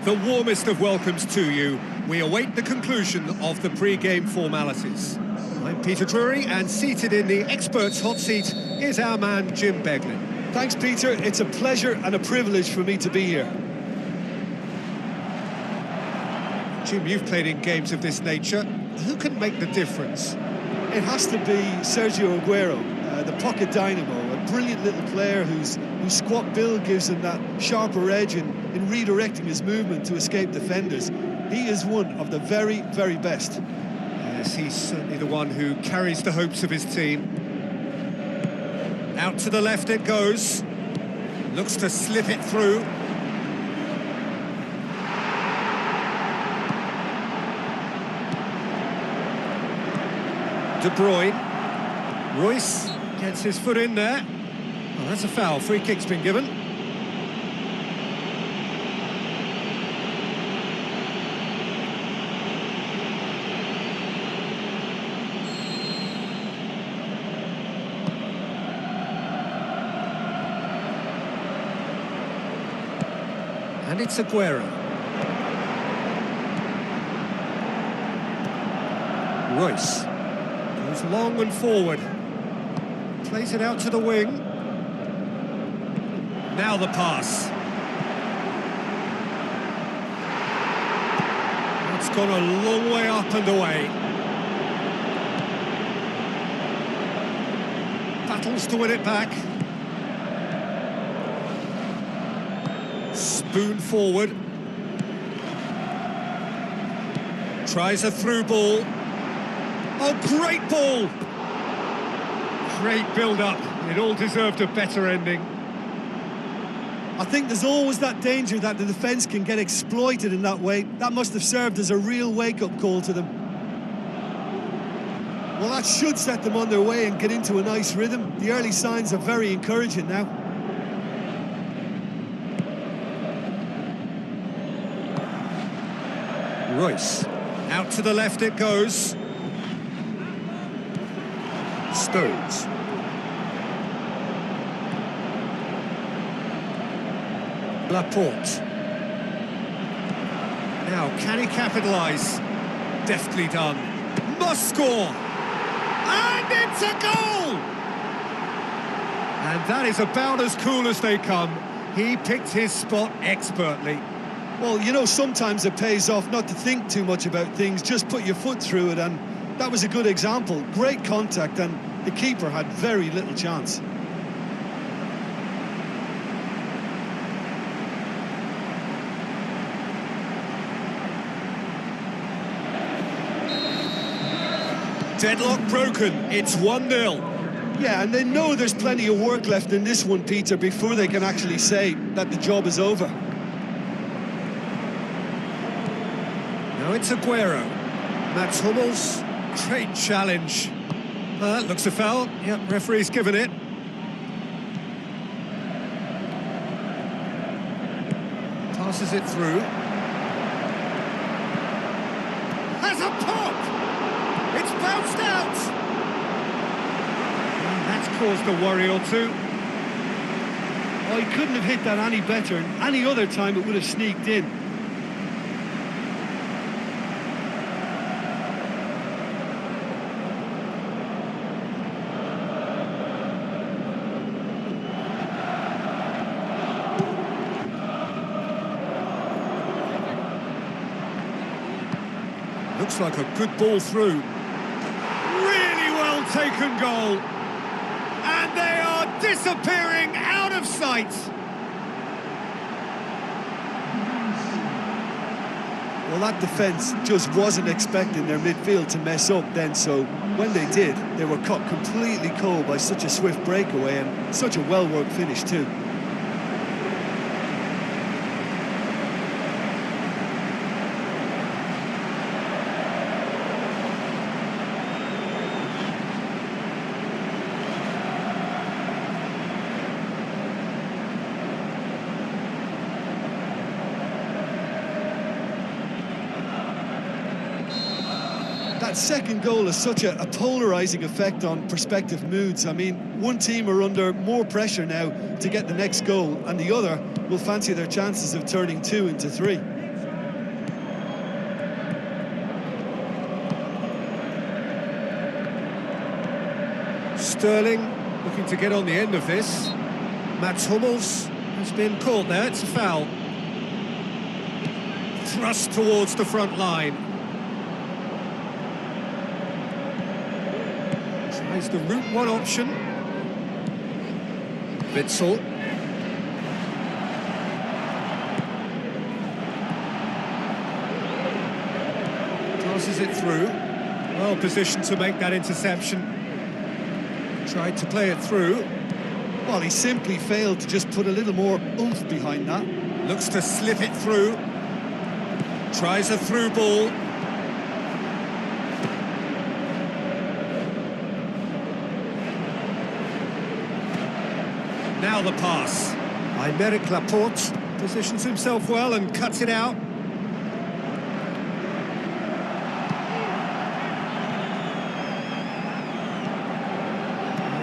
The warmest of welcomes to you. We await the conclusion of the pre-game formalities. I'm Peter Drury, and seated in the experts' hot seat is our man Jim Beglin. Thanks, Peter. It's a pleasure and a privilege for me to be here. Jim, you've played in games of this nature. Who can make the difference? It has to be Sergio Aguero, the pocket dynamo, a brilliant little player whose squat build gives him that sharper edge in redirecting his movement to escape defenders. He is one of the very, very best. Yes, he's certainly the one who carries the hopes of his team. Out to the left it goes. Looks to slip it through. De Bruyne. Royce gets his foot in there. Oh, that's a foul. Free kick's been given. And it's Aguero. Royce goes long and forward. Plays it out to the wing. Now the pass. It's gone a long way up and away. Battles to win it back. Spoon forward. Tries a through ball. Oh, great ball! Great build-up. It all deserved a better ending. I think there's always that danger that the defence can get exploited in that way. That must have served as a real wake-up call to them. Well, that should set them on their way and get into a nice rhythm. The early signs are very encouraging now. Royce. Out to the left it goes. Stones. Laporte. Now, can he capitalise? Deftly done. Must score! And it's a goal! And that is about as cool as they come. He picked his spot expertly. Well, you know, sometimes it pays off not to think too much about things, just put your foot through it, and that was a good example. Great contact, and the keeper had very little chance. Deadlock broken, it's 1-0. Yeah, and they know there's plenty of work left in this one, Peter, before they can actually say that the job is over. Now it's Aguero. Mats Hummels, great challenge. Looks a foul. Yep, referee's given it. Passes it through. Has a pop! It's bounced out! And that's caused a worry or two. Oh, he couldn't have hit that any better, and any other time it would have sneaked in. Looks like a good ball through. Really well taken goal. And they are disappearing out of sight. Well, that defence just wasn't expecting their midfield to mess up then, so when they did, they were caught completely cold by such a swift breakaway and such a well-worked finish too. That second goal has such a polarising effect on prospective moods. I mean, one team are under more pressure now to get the next goal, and the other will fancy their chances of turning 2 into 3. Sterling looking to get on the end of this. Mats Hummels has been caught there, it's a foul. Thrust towards the front line. Tries the route one option. Witsel. Passes it through. Well positioned to make that interception. Tried to play it through. Well, he simply failed to just put a little more oomph behind that. Looks to slip it through. Tries a through ball. Now the pass. Aymeric Laporte positions himself well and cuts it out.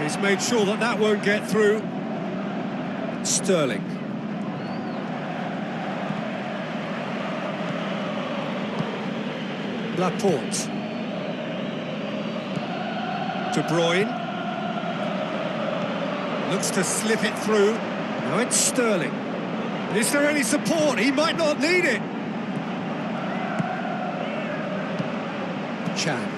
He's made sure that that won't get through. Sterling. Laporte. De Bruyne. Looks to slip it through. Now it's Sterling. Is there any support? He might not need it. Chan.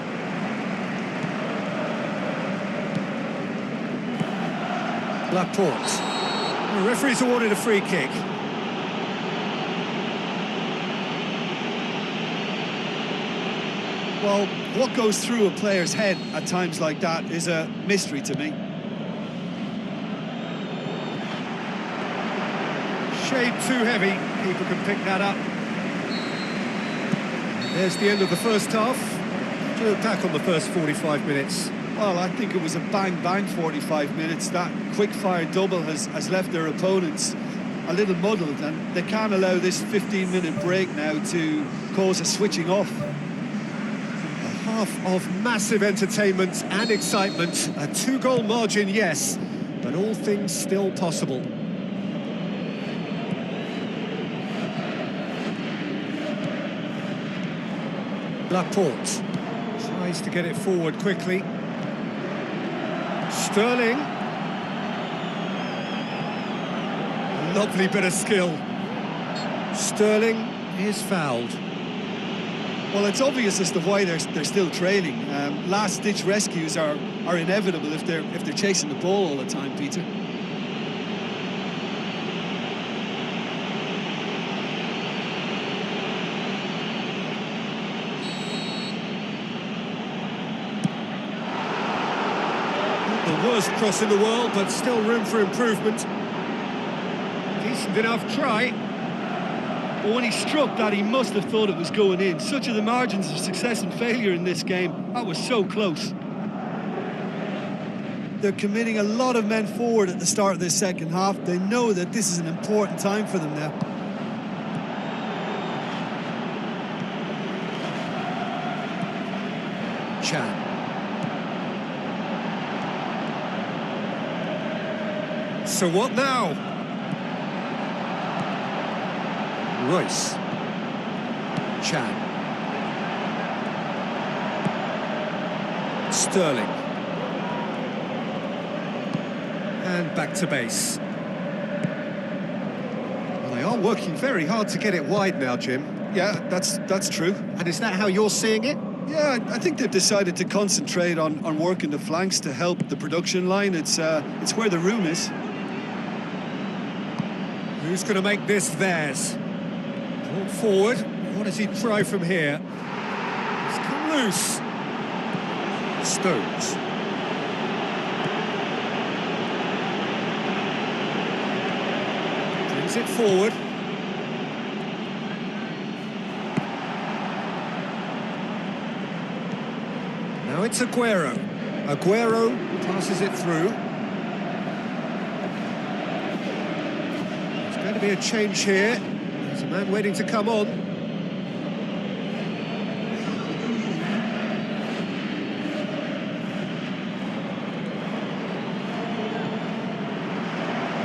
Laporte. The referee's awarded a free kick. Well, what goes through a player's head at times like that is a mystery to me. Shade too heavy. Keeper can pick that up. There's the end of the first half. To attack on the first 45 minutes. Well, I think it was a bang-bang 45 minutes. That quick-fire double has left their opponents a little muddled, and they can't allow this 15-minute break now to cause a switching off. A half of massive entertainment and excitement. A two-goal margin, yes, but all things still possible. Laporte tries to get it forward quickly. Sterling. Lovely bit of skill. Sterling is fouled. Well, it's obvious as to why they're still trailing. Last-ditch rescues are inevitable if they're chasing the ball all the time, Peter. The worst cross in the world, but still room for improvement. Decent enough try. But when he struck that, he must have thought it was going in. Such are the margins of success and failure in this game. That was so close. They're committing a lot of men forward at the start of this second half. They know that this is an important time for them now. Chan. So what now? Royce. Chan. Sterling. And back to base. Well, they are working very hard to get it wide now, Jim. Yeah, that's true. And is that how you're seeing it? Yeah, I think they've decided to concentrate on working the flanks to help the production line. It's where the room is. Who's going to make this theirs? Brought forward. What does he try from here? It's come loose. Stones. Brings it forward. Now it's Aguero. Aguero passes it through. There's going to be a change here. There's a man waiting to come on.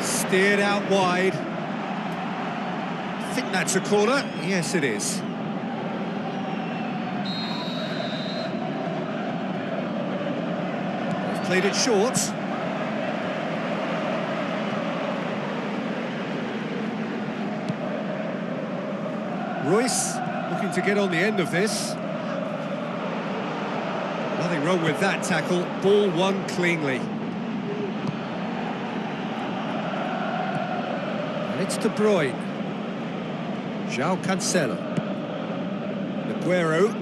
Steered out wide. I think that's a corner. Yes, it is. Played it short. Royce looking to get on the end of this. Nothing wrong with that tackle. Ball won cleanly. And it's De Bruyne. João Cancelo. Aguero.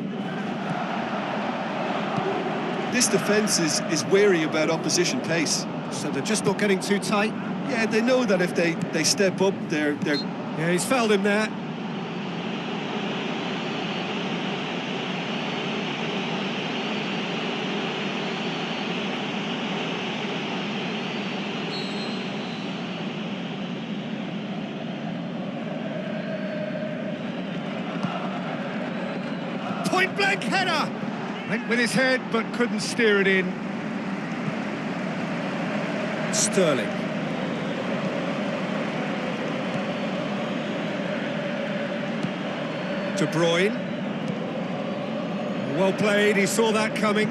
This defence is wary about opposition pace. So they're just not getting too tight. Yeah, they know that if they step up, they're... Yeah, he's fouled him there. Point-blank header! Went with his head, but couldn't steer it in. Sterling. De Bruyne. Well played, he saw that coming.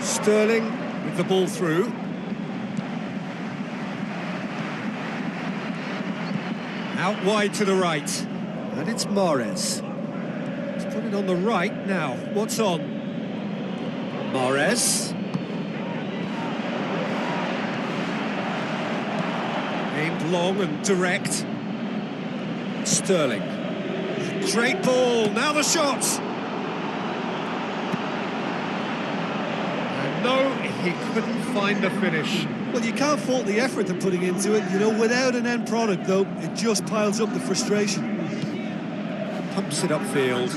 Sterling with the ball through. Out wide to the right. And it's Mahrez. He's put it on the right now. What's on? Mahrez. Aimed long and direct. Sterling. Great ball. Now the shot. And no, he couldn't find the finish. Well, you can't fault the effort they're putting into it. You know, without an end product, though, it just piles up the frustration. Pumps it upfield.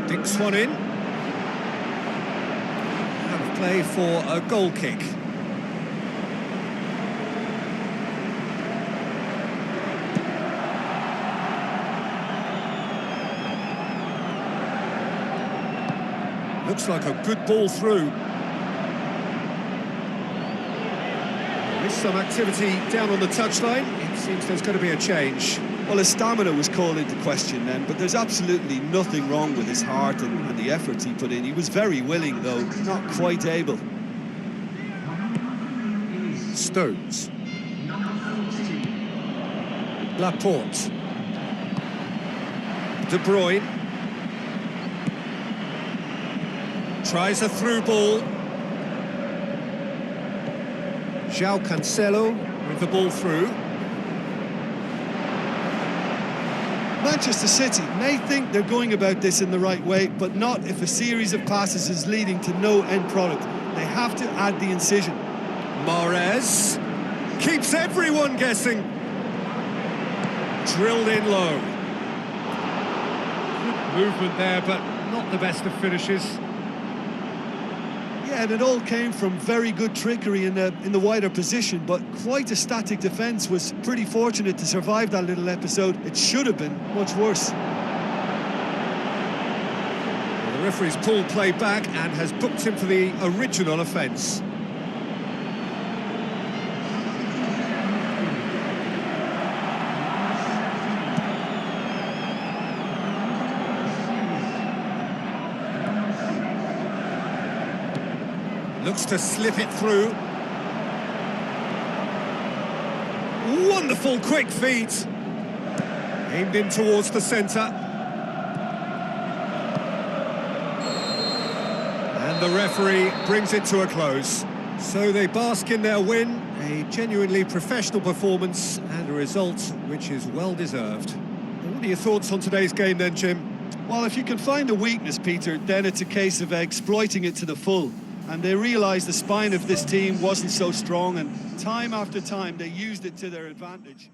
Dinks one in. Out of play for a goal kick. Looks like a good ball through. There's some activity down on the touchline. It seems there's going to be a change. Well, his stamina was called into question then, but there's absolutely nothing wrong with his heart and the efforts he put in. He was very willing, though, not quite able. Stones. Laporte. De Bruyne. Tries a through ball. João Cancelo with the ball through. Manchester City may think they're going about this in the right way, but not if a series of passes is leading to no end product. They have to add the incision. Mahrez keeps everyone guessing. Drilled in low. Good movement there, but not the best of finishes. Yeah, and it all came from very good trickery in the wider position, but quite a static defence. Was pretty fortunate to survive that little episode. It should have been much worse. Well, the referee's pulled play back and has booked him for the original offence. Looks to slip it through. Wonderful quick feet. Aimed in towards the centre. And the referee brings it to a close. So they bask in their win, a genuinely professional performance and a result which is well deserved. What are your thoughts on today's game then, Jim? Well, if you can find a weakness, Peter, then it's a case of exploiting it to the full. And they realised the spine of this team wasn't so strong, and time after time they used it to their advantage.